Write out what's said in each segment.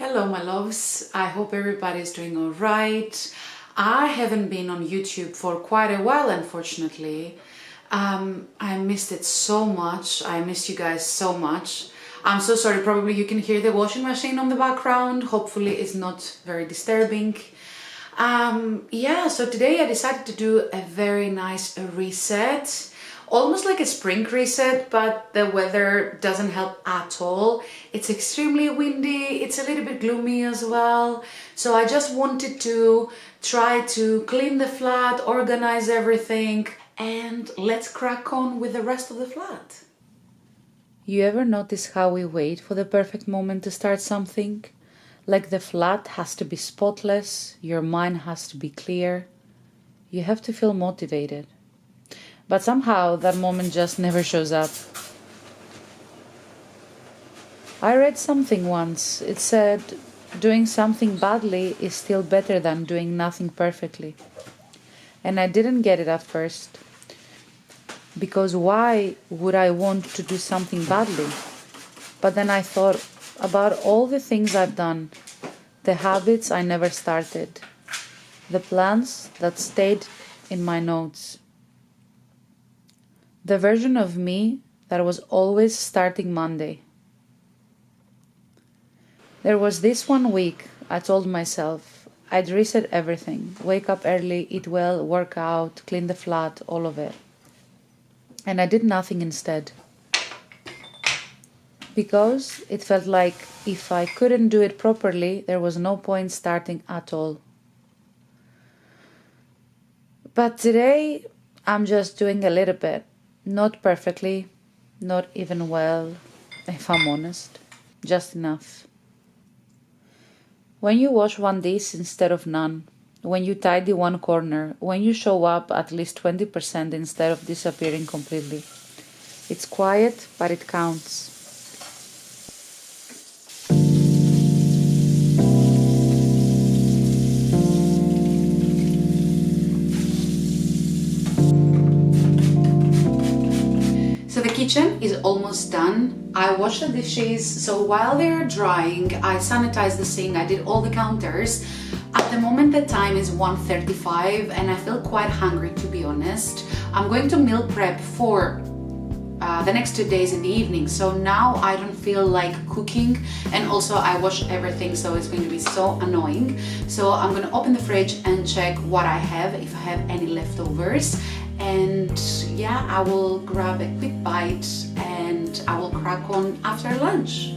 Hello, my loves. I hope everybody's doing all right. I haven't been on YouTube for quite a while, unfortunately. I missed it so much. I missed you guys so much. I'm so sorry. Probably you can hear the washing machine on the background. Hopefully it's not very disturbing. So today I decided to do a very nice reset. Almost like a spring reset, but the weather doesn't help at all. It's extremely windy, it's a little bit gloomy as well. So I just wanted to try to clean the flat, organize everything, and let's crack on with the rest of the flat. You ever notice how we wait for the perfect moment to start something? Like the flat has to be spotless, your mind has to be clear. You have to feel motivated. But somehow that moment just never shows up. I read something once. It said, doing something badly is still better than doing nothing perfectly. And I didn't get it at first. Because why would I want to do something badly? But then I thought about all the things I've done, the habits I never started, the plans that stayed in my notes. The version of me that was always starting Monday. There was this one week I told myself I'd reset everything, wake up early, eat well, work out, clean the flat, all of it. And I did nothing instead. Because it felt like if I couldn't do it properly, there was no point starting at all. But today I'm just doing a little bit. Not perfectly, not even well, if I'm honest, just enough. When you wash one dish instead of none, when you tidy one corner, when you show up at least 20% instead of disappearing completely, it's quiet, but it counts. Kitchen is almost done. I washed the dishes, so while they're drying, I sanitized the sink, I did all the counters. At the moment the time is 1:35 and I feel quite hungry, to be honest. I'm going to meal prep for the next 2 days in the evening, so now I don't feel like cooking, and also I wash everything, so it's going to be so annoying. So I'm going to open the fridge and check what I have, if I have any leftovers. And yeah, I will grab a quick bite and I will crack on after lunch.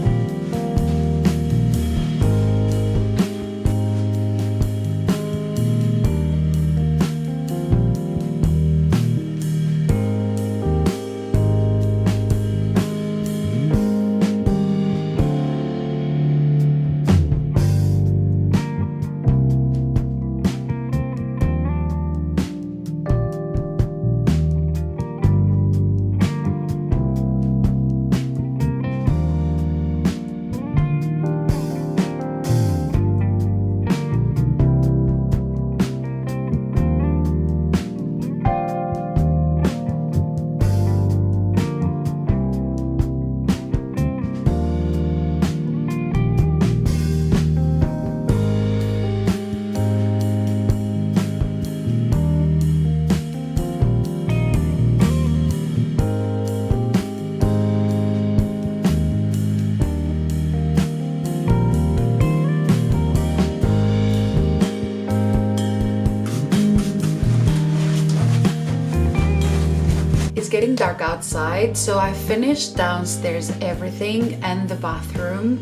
It's getting dark outside, so I finished downstairs everything and the bathroom.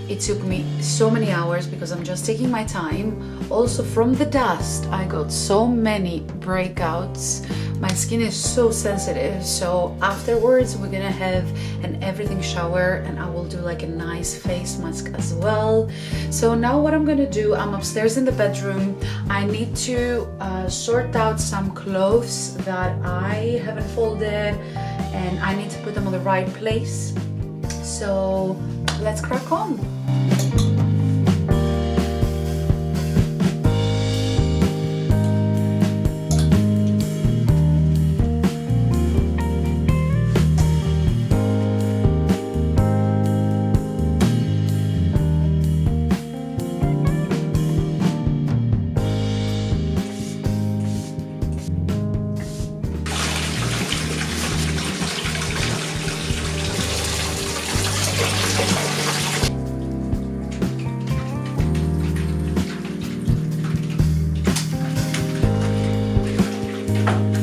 It took me so many hours because I'm just taking my time. Also, from the dust I got so many breakouts. My skin is so sensitive, so afterwards we're gonna have an everything shower and I will do like a nice face mask as well. So now what I'm gonna do, I'm upstairs in the bedroom. I need to sort out some clothes that I haven't folded and I need to put them on the right place. So let's crack on. you.